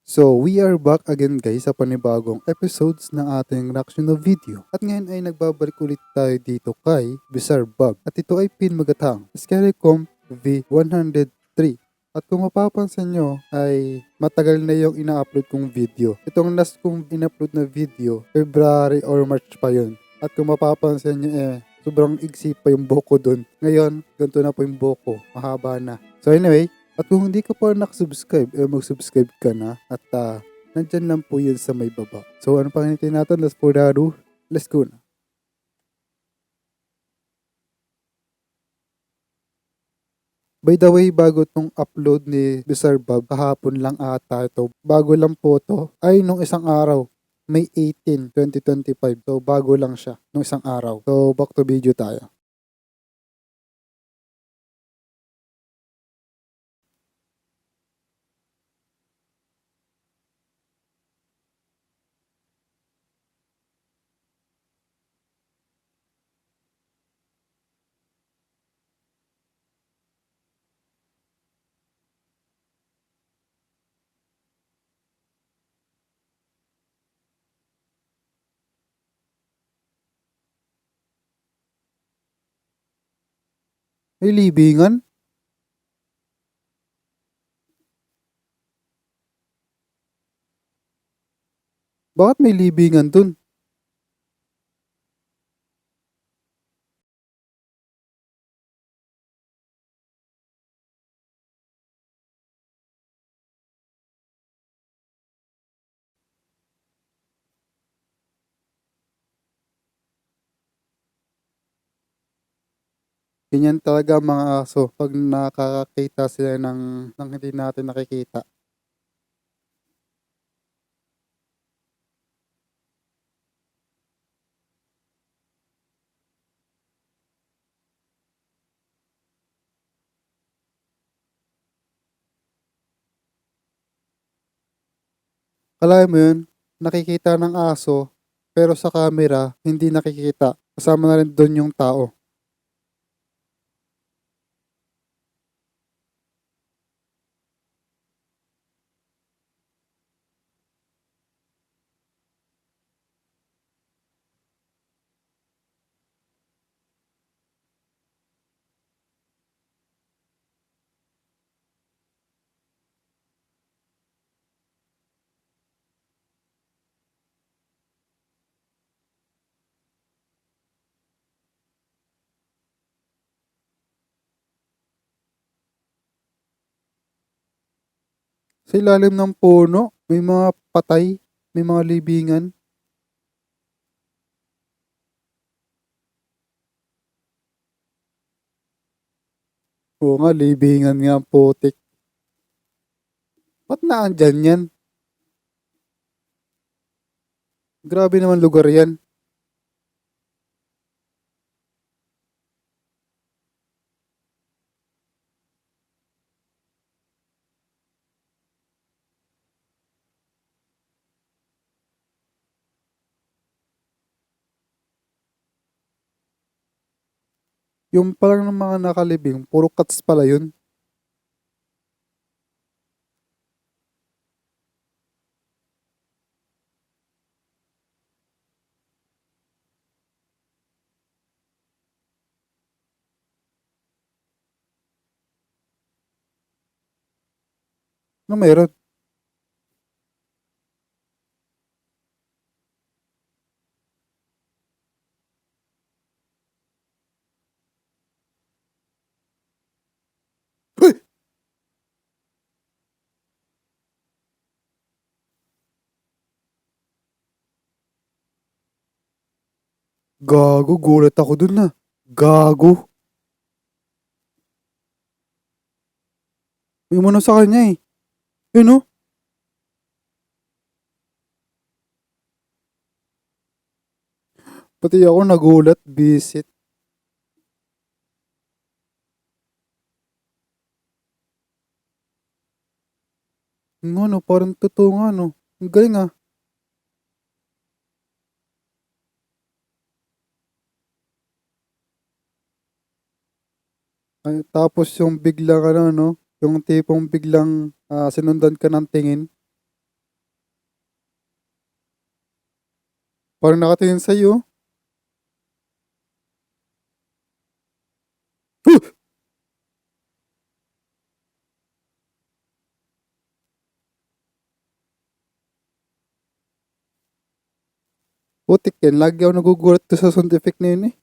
So, we are back again guys sa panibagong episodes ng ating reaction na video. At ngayon ay nagbabalik ulit tayo dito kay Bizarre Bob. At ito ay pinmagatang Scarecom V103. At kung mapapansin nyo ay matagal na yung ina-upload kong video. Itong last kong in-upload na video, February or March pa yun. At kung mapapansin nyo sobrang igsi pa yung buhok ko dun. Ngayon, ganito na po yung buhok ko. Mahaba na. So anyway, at kung hindi ka pa nakasubscribe, mag-subscribe ka na at nandyan lang po yun sa may baba. So ano pang hinintay natin? Let's go na. By the way, bago tong upload ni Bizarre Bob, kahapon lang ata ito. Bago lang po to, ay nung isang araw. May 18, 2025. So bago lang siya nung isang araw. So back to video tayo. May libingan? Bakit may libingan dun? Ganyan talaga ang mga aso pag nakakakita sila ng hindi natin nakikita. Akalain mo yun, nakikita ng aso, pero sa camera, hindi nakikita. Kasama na rin doon yung tao. Sa ilalim ng puno, may mga patay, may mga libingan. Oo nga, libingan nga ang putik. Ba't naandyan yan? Grabe naman lugar yan. Yung parang ng mga nakalibing, puro cats pala yun. Ano meron? Uy! Gago, gulat ako dun na. Gago. May umano sa kanya eh. Yun oh. Pati ako nagulat, visit. Yung ano, parang totoo nga no. Ang galing ah. Ay, tapos yung biglang ano, no? Yung tipong biglang sinundan ka ng tingin. Parang nakatingin sa'yo. Putik yan. Lagi ako nagugulat to sa sound effect na yun eh.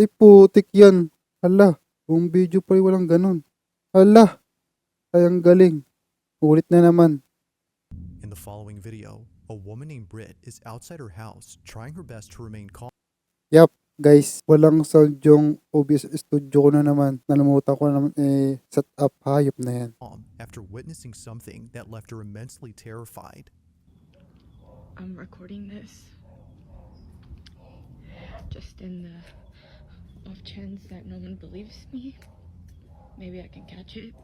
Ay putik yan. Hala, buong video pa rin walang ganun. Hala, ay ang galing. Ulit na naman. In the following video, a woman named Britt is outside her house trying her best to remain calm Yup, guys, walang sound yung OBS studio ko na naman. Nalimutan ko na naman set up, hayop na yan. after witnessing something that left her immensely terrified. I'm recording this just in the off chance that no one believes me. Maybe I can catch it.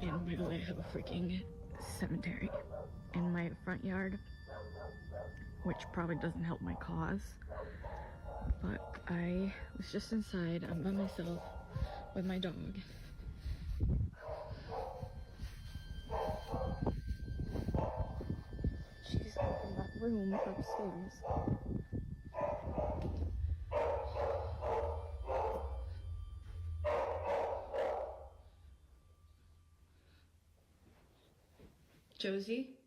And by the way, I have a freaking cemetery in my front yard, which probably doesn't help my cause. But I was just inside. I'm by myself with my dog. She's in that room upstairs. Josie?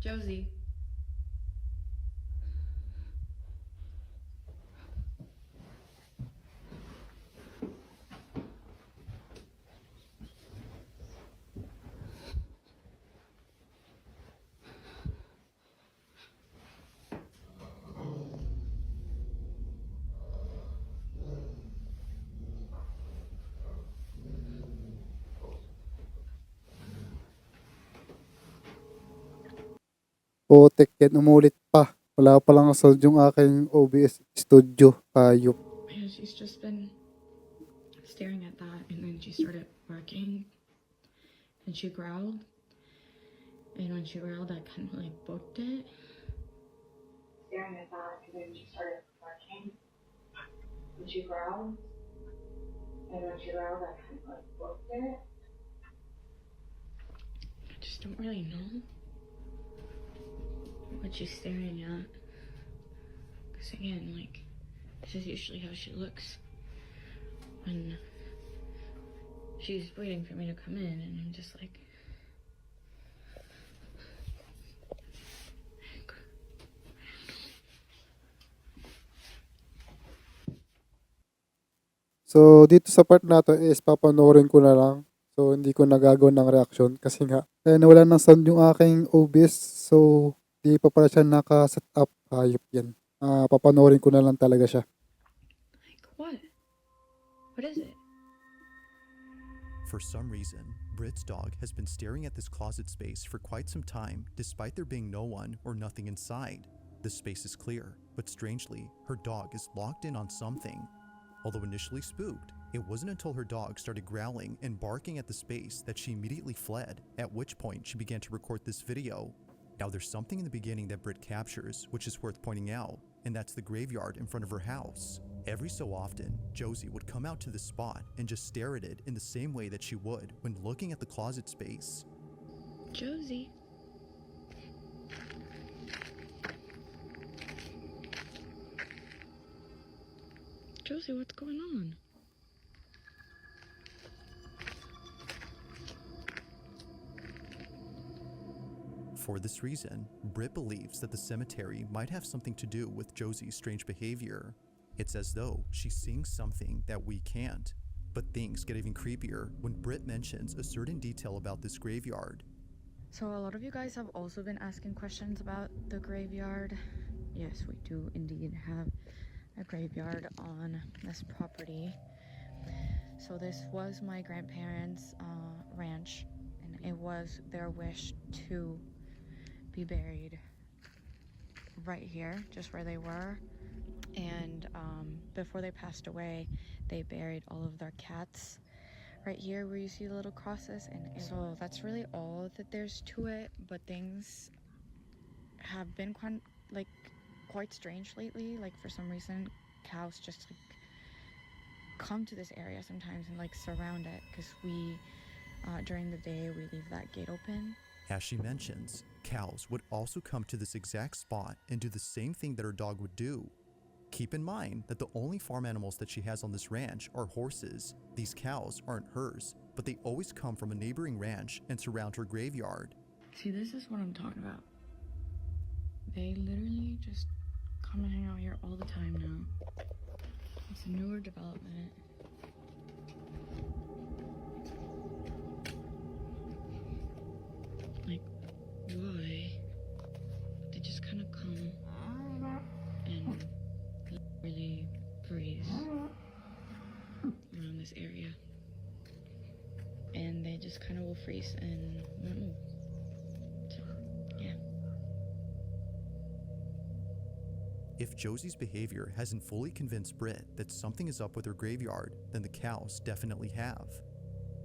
Josie? Putik yan, umulit pa. Wala pa lang sound yung aking OBS studio, hayop. And she's just been staring at that, and then she started barking, and she growled. And when she growled, I kind of like booked it. Staring at that, and then she started barking, and she growled. And when she growled, I kind of like booked it. I just don't really know what she's staring at. Because again, like, this is usually how she looks when she's waiting for me to come in, and I'm just like, So, dito sa part na to is papanoorin ko na lang. So, hindi ko nagagawa ng reaction kasi nga, nawala ng sound yung aking OBS. So, di pa pala siya naka-set up. Hayop yan. Papanoorin ko na lang talaga siya. like, what? What is it? For some reason, Britt's dog has been staring at this closet space for quite some time despite there being no one or nothing inside. The space is clear, but strangely, her dog is locked in on something. Although initially spooked, it wasn't until her dog started growling and barking at the space that she immediately fled, at which point she began to record this video. Now there's something in the beginning that Britt captures which is worth pointing out, and that's the graveyard in front of her house. Every so often, Josie would come out to this spot and just stare at it in the same way that she would when looking at the closet space. Josie? Josie, what's going on? For this reason, Britt believes that the cemetery might have something to do with Josie's strange behavior. It's as though she's seeing something that we can't. But things get even creepier when Britt mentions a certain detail about this graveyard. So a lot of you guys have also been asking questions about the graveyard. Yes, we do indeed have a graveyard on this property. So this was my grandparents' ranch, and it was their wish to be buried right here, just where they were. And before they passed away, they buried all of their cats right here where you see the little crosses. And so that's really all that there's to it. But things have been quite strange lately. Like, for some reason, cows just like come to this area sometimes and like surround it, because we During the day, we leave that gate open. As she mentions, cows would also come to this exact spot and do the same thing that her dog would do. Keep in mind that the only farm animals that she has on this ranch are horses. These cows aren't hers, but they always come from a neighboring ranch and surround her graveyard. See, this is what I'm talking about. They literally just come and hang out here all the time now. It's a newer development. Like, why? They just kind of come and really breeze around this area. And they just kind of will freeze and won't move. So, yeah. If Josie's behavior hasn't fully convinced Britt that something is up with her graveyard, then the cows definitely have.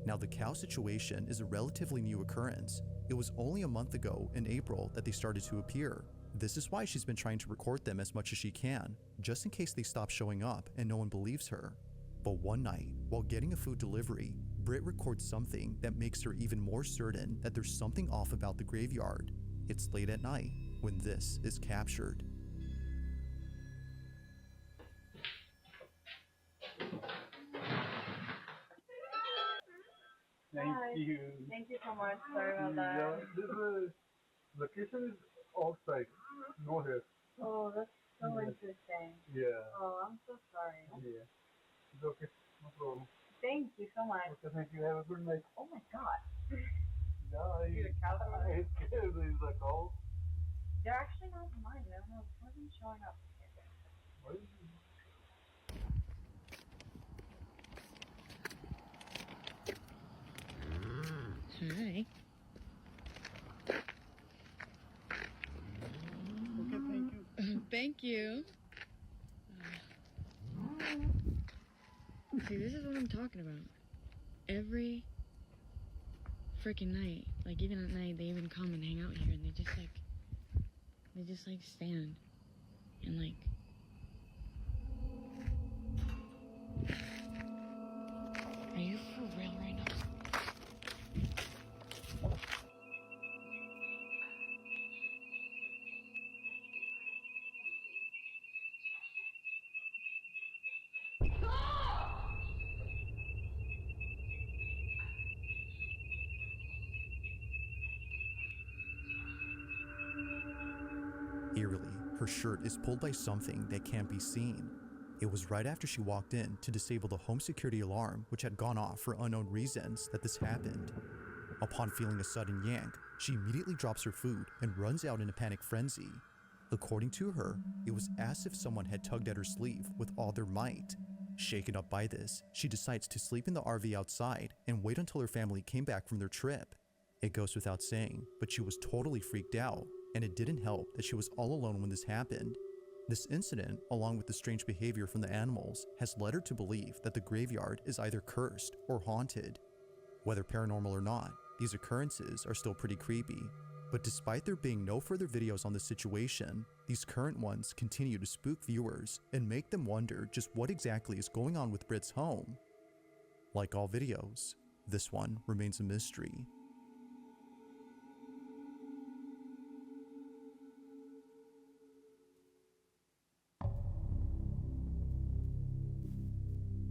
Now, the cow situation is a relatively new occurrence. It was only a month ago in April that they started to appear. This is why she's been trying to record them as much as she can, just in case they stop showing up and no one believes her. But one night, while getting a food delivery, Britt records something that makes her even more certain that there's something off about the graveyard. It's late at night when this is captured. Thank you. Thank you so much. Sorry about Yeah, that. this is location is outside, no here. Oh, that's so Yes. interesting. Yeah. Oh, I'm so sorry. Yeah. It's okay. No problem. Thank you so much. Okay, thank you. Have a good night. Oh my god. Yeah, You the cow? I scared. Is a cow. They're actually not mine. I don't know. It wasn't showing up. What is it? Hi. Okay, thank you. Thank you. See, this is what I'm talking about. Every freaking night, like even at night, they even come and hang out here, and they just like stand and like. Are you for real right now? Eerily, her shirt is pulled by something that can't be seen. It was right after she walked in to disable the home security alarm, which had gone off for unknown reasons, that this happened. Upon feeling a sudden yank, she immediately drops her food and runs out in a panic frenzy. According to her, it was as if someone had tugged at her sleeve with all their might. Shaken up by this, she decides to sleep in the RV outside and wait until her family came back from their trip. It goes without saying, but she was totally freaked out, and it didn't help that she was all alone when this happened. This incident, along with the strange behavior from the animals, has led her to believe that the graveyard is either cursed or haunted. Whether paranormal or not, these occurrences are still pretty creepy. But despite there being no further videos on this situation, these current ones continue to spook viewers and make them wonder just what exactly is going on with Britt's home. Like all videos, this one remains a mystery.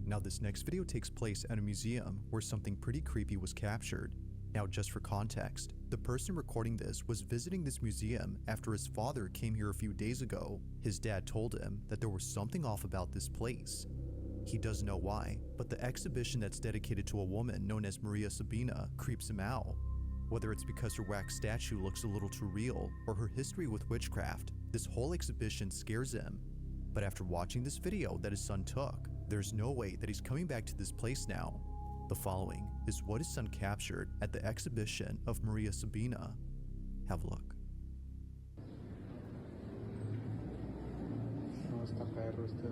Now this next video takes place at a museum where something pretty creepy was captured. Now just for context, the person recording this was visiting this museum after his father came here a few days ago. His dad told him that there was something off about this place. He doesn't know why, but the exhibition that's dedicated to a woman known as Maria Sabina creeps him out. Whether it's because her wax statue looks a little too real or her history with witchcraft, this whole exhibition scares him. But after watching this video that his son took, there's no way that he's coming back to this place now. The following is what his son captured at the exhibition of Maria Sabina. Have a look. No, está perro este.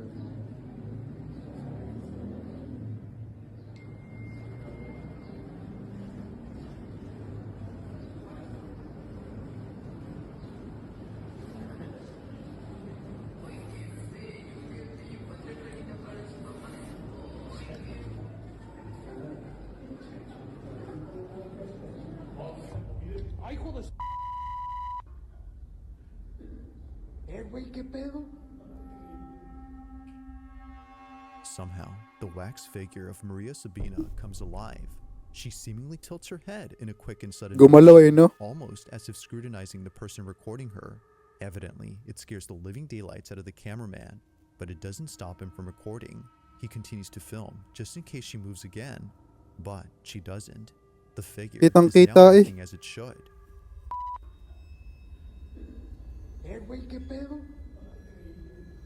Somehow, the wax figure of Maria Sabina comes alive. She seemingly tilts her head in a quick and sudden Gumalaw motion, no? almost as if scrutinizing the person recording her. Evidently, it scares the living daylights out of the cameraman, but it doesn't stop him from recording. He continues to film, just in case she moves again. But she doesn't. The figure is Kitang-kita now eh. acting as it should.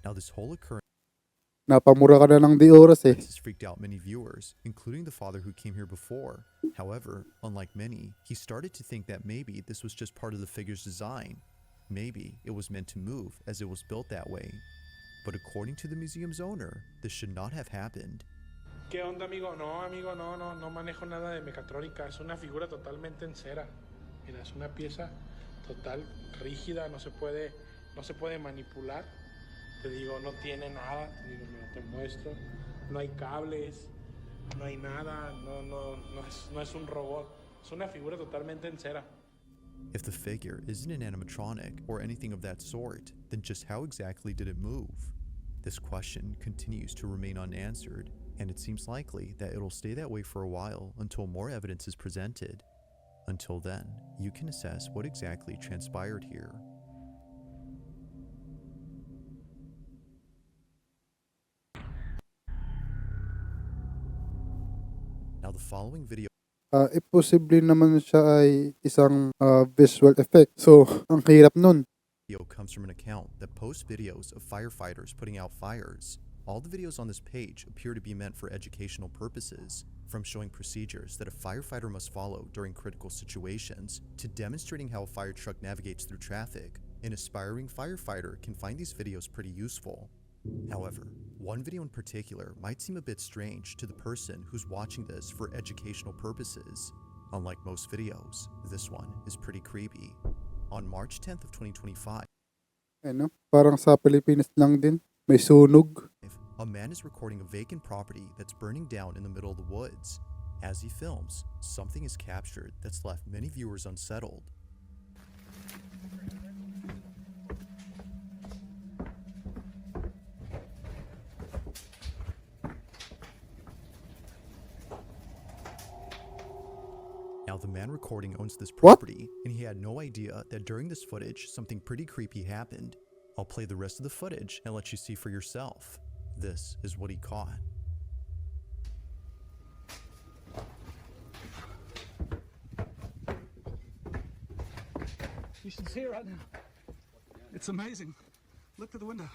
Now this whole occurrence Napamura ka na ng di oras eh. has freaked out many viewers, including the father who came here before. However, unlike many, he started to think that maybe this was just part of the figure's design. Maybe it was meant to move as it was built that way. But according to the museum's owner, this should not have happened. ¿Qué onda, amigo? No, amigo, no manejo nada de mecatrónica. Es una figura totalmente en cera. Mira, es una pieza total, rígida, no se puede manipular. Te digo, no tiene nada. Te digo, mira, te muestro. No hay cables, no hay nada, no es un robot. Es una figura totalmente en cera. If the figure isn't an animatronic or anything of that sort, then just how exactly did it move? This question continues to remain unanswered, and it seems likely that it'll stay that way for a while until more evidence is presented. Until then, you can assess what exactly transpired here. Now the following video Posible naman siya ay isang visual effect. So, ang hirap nun. comes from an account that posts videos of firefighters putting out fires. All the videos on this page appear to be meant for educational purposes, from showing procedures that a firefighter must follow during critical situations, to demonstrating how a fire truck navigates through traffic. An aspiring firefighter can find these videos pretty useful. However, one video in particular might seem a bit strange to the person who's watching this for educational purposes. Unlike most videos, this one is pretty creepy. On March 10th of 2025, Ano? Parang sa Pilipinas lang din. May sunog. a man is recording a vacant property that's burning down in the middle of the woods. As he films, something is captured that's left many viewers unsettled. Now, the man recording owns this property, and he had no idea that during this footage, something pretty creepy happened. I'll play the rest of the footage and let you see for yourself. This is what he caught. You should see it right now. It's amazing. Look through the window.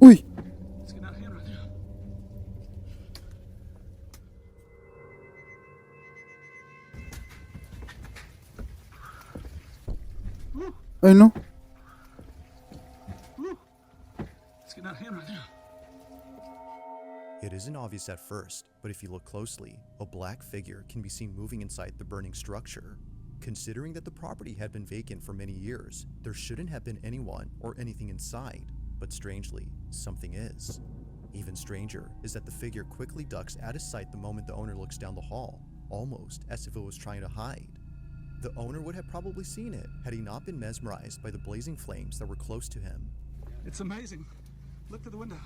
Uy! It's getting out of hand right now. Ano? It's getting out of hand right now. It isn't obvious at first, but if you look closely, a black figure can be seen moving inside the burning structure. Considering that the property had been vacant for many years, there shouldn't have been anyone or anything inside, but strangely, something is. Even stranger is that the figure quickly ducks out of sight the moment the owner looks down the hall, almost as if it was trying to hide. The owner would have probably seen it had he not been mesmerized by the blazing flames that were close to him. It's amazing. Look through the window.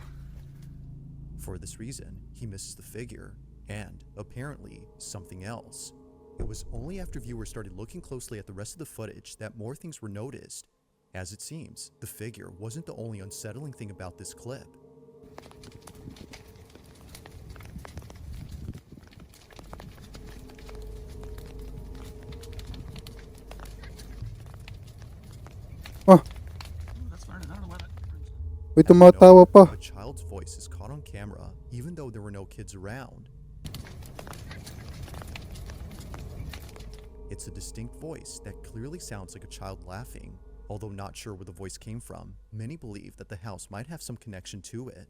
For this reason, he misses the figure, and, apparently, something else. It was only after viewers started looking closely at the rest of the footage that more things were noticed. As it seems, the figure wasn't the only unsettling thing about this clip. Ah, That's burning. I don't know why that burns. may tumatawa pa. A child's voice is caught on camera, even though there were no kids around. It's a distinct voice that clearly sounds like a child laughing. Although not sure where the voice came from, many believe that the house might have some connection to it.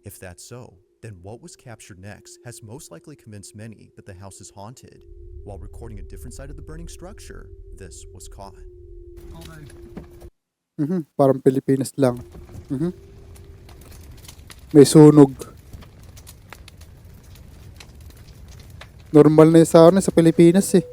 If that's so, then what was captured next has most likely convinced many that the house is haunted. While recording a different side of the burning structure, this was caught. All day. Parang Pilipinas lang. May sunog. Normal na yun sa Pilipinas eh.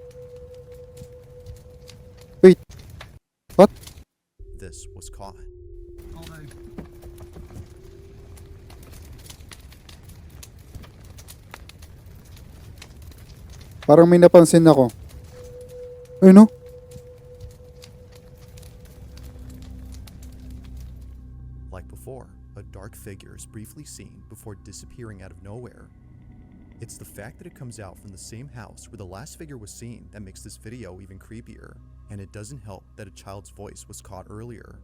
Parang may napansin ako. Ay no? Like before, a dark figure is briefly seen before disappearing out of nowhere. It's the fact that it comes out from the same house where the last figure was seen that makes this video even creepier, and it doesn't help that a child's voice was caught earlier.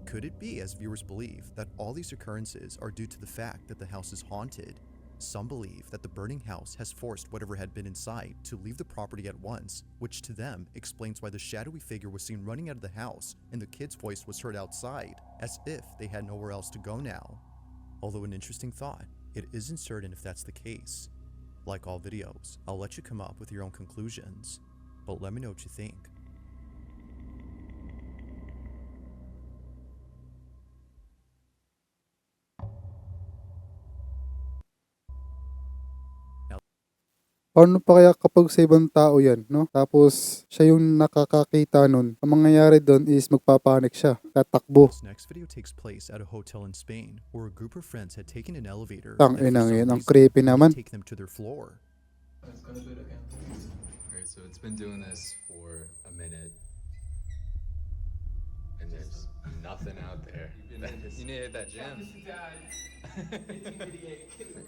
Could it be, as viewers believe, that all these occurrences are due to the fact that the house is haunted? Some believe that the burning house has forced whatever had been inside to leave the property at once, which to them explains why the shadowy figure was seen running out of the house and the kid's voice was heard outside, as if they had nowhere else to go now. Although an interesting thought, it isn't certain if that's the case. Like all videos, I'll let you come up with your own conclusions, but let me know what you think. Paano pa kaya kapag sa ibang tao yan, no? Tapos, siya yung nakakakita nun. Ang mangyayari doon is magpapanik siya. Tatakbo. This next video takes place at a hotel in Spain, where a group of friends had taken an elevator Tang that for inang some yan, ang reason creepy wouldn't naman. take them to their floor. Alright, so it's been doing this for a minute. And there's nothing out there. You need to hit that jam.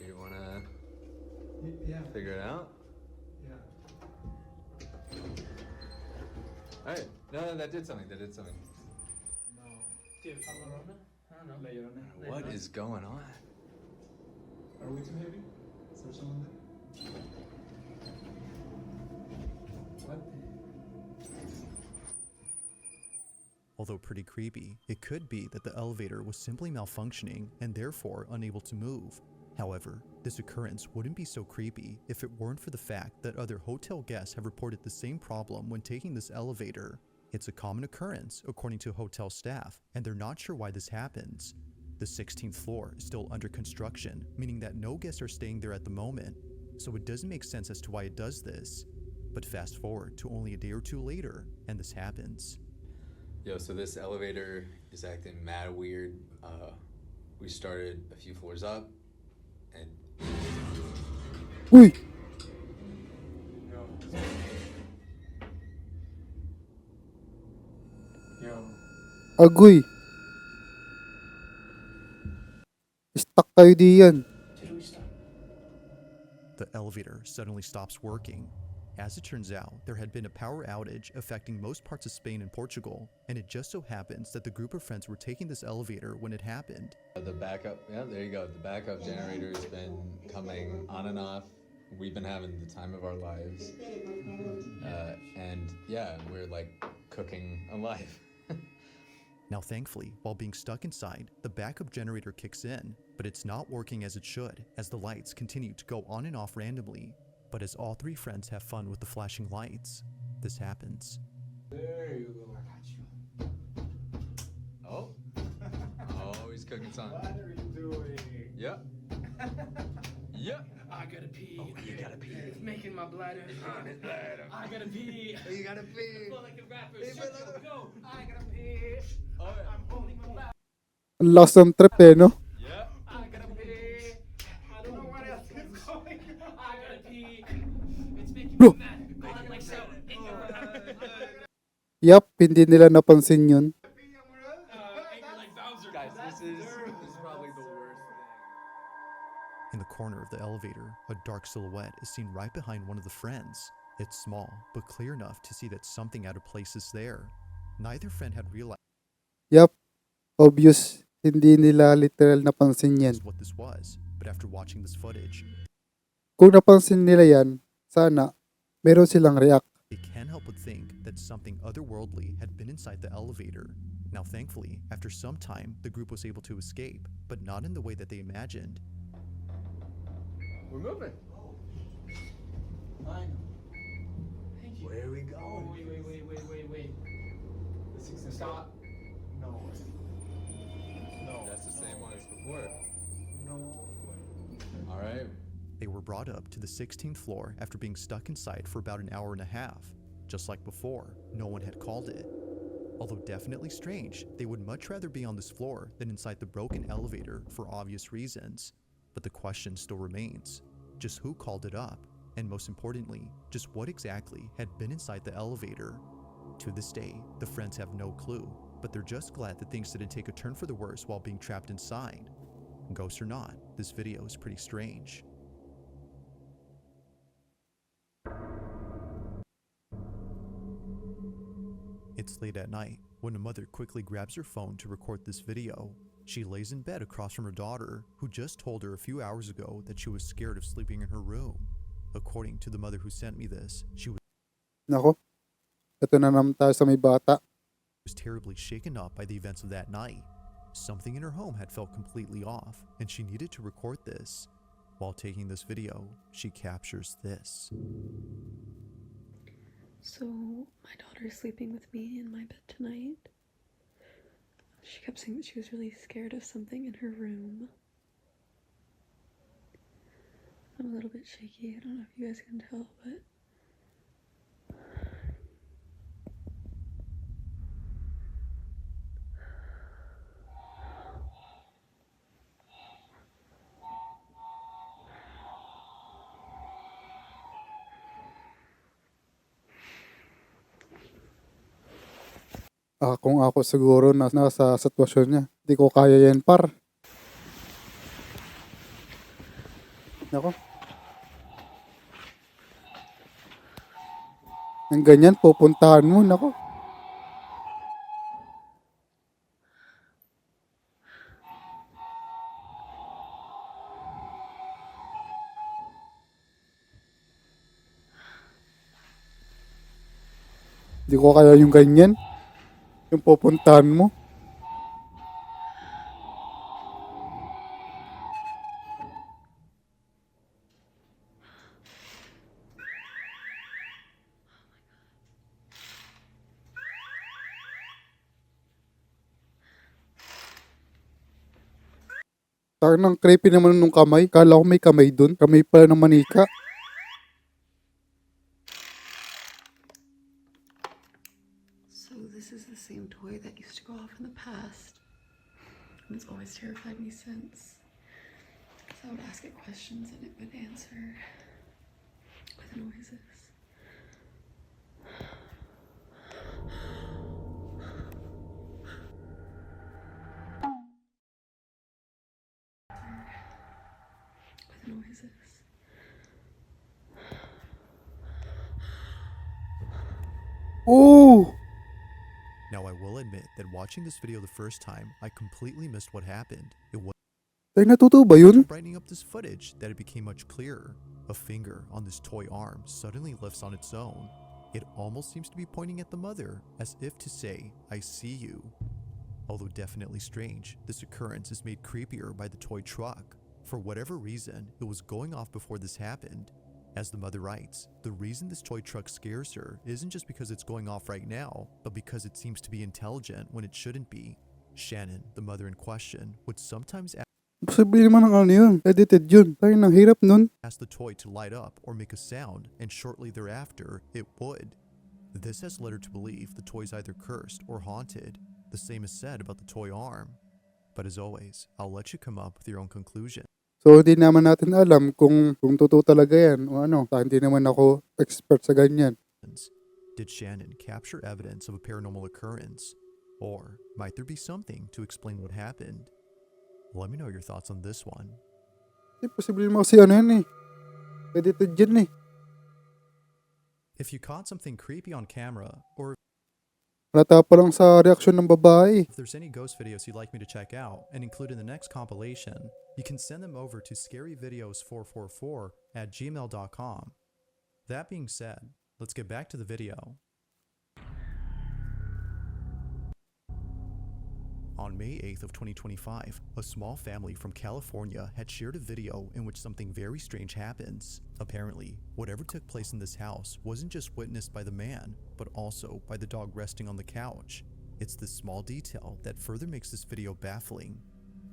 You wanna figure it out? Alright, no, that did something, What is going on? Are we too heavy? Is there someone there? What? Although pretty creepy, it could be that the elevator was simply malfunctioning and therefore unable to move. However, this occurrence wouldn't be so creepy if it weren't for the fact that other hotel guests have reported the same problem when taking this elevator. It's a common occurrence, according to hotel staff, and they're not sure why this happens. The 16th floor is still under construction, meaning that no guests are staying there at the moment, so it doesn't make sense as to why it does this. But fast forward to only a day or two later, and this happens. Yo, so this elevator is acting mad weird. We started a few floors up, and Uy! Agoy! Stuck kayo diyan. The elevator suddenly stops working. As it turns out, there had been a power outage affecting most parts of Spain and Portugal, and it just so happens that the group of friends were taking this elevator when it happened. the backup, yeah, there you go. The backup generator's been coming on and off. We've been having the time of our lives. And yeah, we're like cooking alive. Now thankfully, while being stuck inside, the backup generator kicks in, but it's not working as it should, as the lights continue to go on and off randomly. But as all three friends have fun with the flashing lights, this happens. There you go. I got you. Oh. Oh, he's cooking something. What are you doing? Yep. Yep. I gotta pee. Oh, you gotta pee. It's making my bladder. I gotta pee. You gotta pee. Feel like the rapper. Shut up, go. I gotta pee. Oh, yeah. I'm holding my bladder. Ang last ng trip eh, no? Yep. I gotta pee. I don't know what else is going on. I gotta pee. It's making Bro. me mad. I'm like so ignorant. Yup, hindi nila napansin yun. Angry like Bowser. Guys, this is probably the worst thing. In the corner of the elevator, a dark silhouette is seen right behind one of the friends. It's small, but clear enough to see that something out of place is there. Neither friend had realized Yup, obvious. Hindi nila literal napansin yan. what this was, but after watching this footage, Kung napansin nila yan, sana meron silang react. they can't help but think that something otherworldly had been inside the elevator. Now thankfully, after some time, the group was able to escape, but not in the way that they imagined. We're moving. I know. Thank you. Where are we Oh, going? wait. The 16th. Stop. No way. No. That's the same one as before. No way. All right. They were brought up to the 16th floor after being stuck inside for about an hour and a half. Just like before, no one had called it. Although definitely strange, they would much rather be on this floor than inside the broken elevator for obvious reasons. But the question still remains, just who called it up? And most importantly, just what exactly had been inside the elevator. To this day, the friends have no clue, but they're just glad that things didn't take a turn for the worse while being trapped inside. Ghost or not, this video is pretty strange. It's late at night when a mother quickly grabs her phone to record this video. She lays in bed across from her daughter, who just told her a few hours ago that she was scared of sleeping in her room. According to the mother who sent me this, she Nako, ito na naman tayo sa may bata. was terribly shaken up by the events of that night. Something in her home had felt completely off, and she needed to record this. While taking this video, she captures this. So, my daughter is sleeping with me in my bed tonight. She kept saying that she was really scared of something in her room. I'm a little bit shaky. I don't know if you guys can tell, but Kung ako siguro na nasa sitwasyon niya, di ko kaya yan par. Nako. Ang ganyan, pupuntahan mo, nako. Di ko kaya yung ganyan. Yung pupuntahan mo. Tarang creepy naman nung kamay. Kala ko may kamay dun. Kamay pala ng manika. so this is the same toy that used to go off in the past. And it's always terrified me since. So I would ask it questions and it would answer with noises. With noises. Oh! Now, I will admit that watching this video the first time, I completely missed what happened. It was Tay, natuto ba yun? brightening up this footage that it became much clearer. A finger on this toy arm suddenly lifts on its own. It almost seems to be pointing at the mother, as if to say, "I see you." Although definitely strange, this occurrence is made creepier by the toy truck. For whatever reason, it was going off before this happened. As the mother writes, the reason this toy truck scares her isn't just because it's going off right now, but because it seems to be intelligent when it shouldn't be. Shannon, the mother in question, would sometimes Posible naman ang ano yun. Edited yun. Tay, nang hirap nun. ask the toy to light up or make a sound, and shortly thereafter, it would. This has led her to believe the toy is either cursed or haunted. The same is said about the toy arm. But as always, I'll let you come up with your own conclusion. So, hindi naman natin alam kung totoo talaga yan o ano. Hindi naman ako expert sa ganyan. Did Shannon capture evidence of a paranormal occurrence? Or might there be something to explain what happened? Let me know your thoughts on this one. Posible naman kasi ano yan eh. Edited yun eh. If you caught something creepy on camera, or Halata pa lang sa reaksyon ng babae. if there's any ghost videos you'd like me to check out and include in the next compilation, you can send them over to scaryvideos444@gmail.com. That being said, let's get back to the video. On May 8th of 2025, a small family from California had shared a video in which something very strange happens. Apparently, whatever took place in this house wasn't just witnessed by the man, but also by the dog resting on the couch. It's this small detail that further makes this video baffling.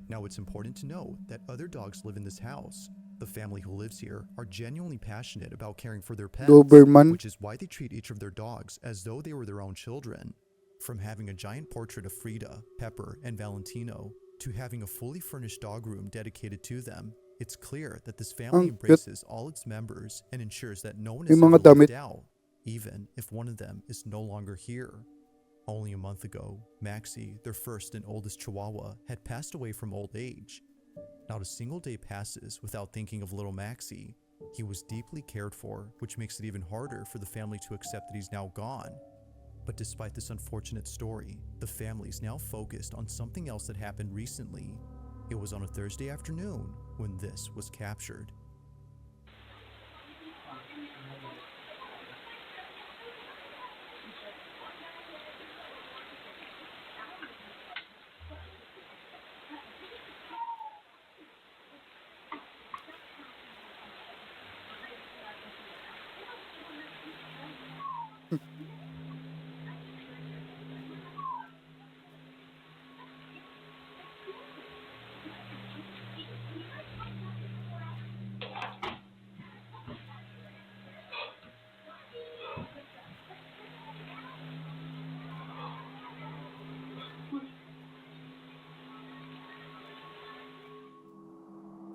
Now, it's important to note that other dogs live in this house. The family who lives here are genuinely passionate about caring for their pets, Doberman. which is why they treat each of their dogs as though they were their own children. From having a giant portrait of Frida, Pepper, and Valentino, to having a fully furnished dog room dedicated to them, It's clear that this family Ang cute. embraces all its members and ensures that no one May is mga ever left damit. out, even if one of them is no longer here. Only a month ago, Maxie, their first and oldest Chihuahua, had passed away from old age. Not a single day passes without thinking of little Maxie. He was deeply cared for, which makes it even harder for the family to accept that he's now gone. But despite this unfortunate story, the family's now focused on something else that happened recently. It was on a Thursday afternoon when this was captured.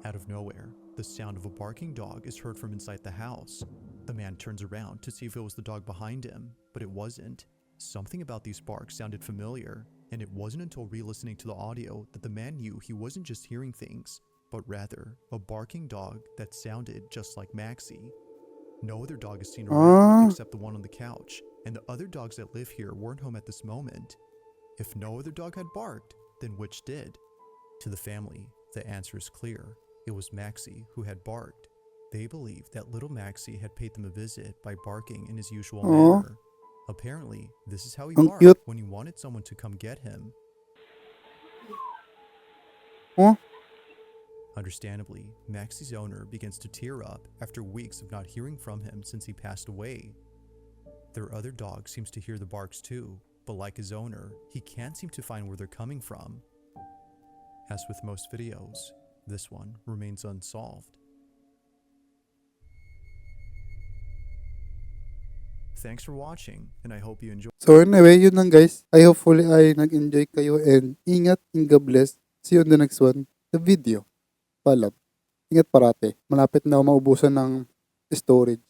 Out of nowhere, the sound of a barking dog is heard from inside the house. The man turns around to see if it was the dog behind him, but it wasn't. Something about these barks sounded familiar, and it wasn't until re-listening to the audio that the man knew he wasn't just hearing things, but rather a barking dog that sounded just like Maxie. No other dog is seen around except the one on the couch, and the other dogs that live here weren't home at this moment. If no other dog had barked, then which did? To the family, the answer is clear. It was Maxie who had barked. They believed that little Maxie had paid them a visit by barking in his usual manner. Apparently, this is how he Ang barked cute. when he wanted someone to come get him. Oh, Understandably, Maxie's owner begins to tear up after weeks of not hearing from him since he passed away. Their other dog seems to hear the barks too, but like his owner, he can't seem to find where they're coming from. As with most videos, this one remains unsolved. Thanks for watching, and I hope you enjoyed. so anyway, yun lang guys. I hopefully ay nag-enjoy kayo and ingat and God bless. See you on the next one, the video. Paalam. Ingat parate. Malapit na ako maubusan ng storage.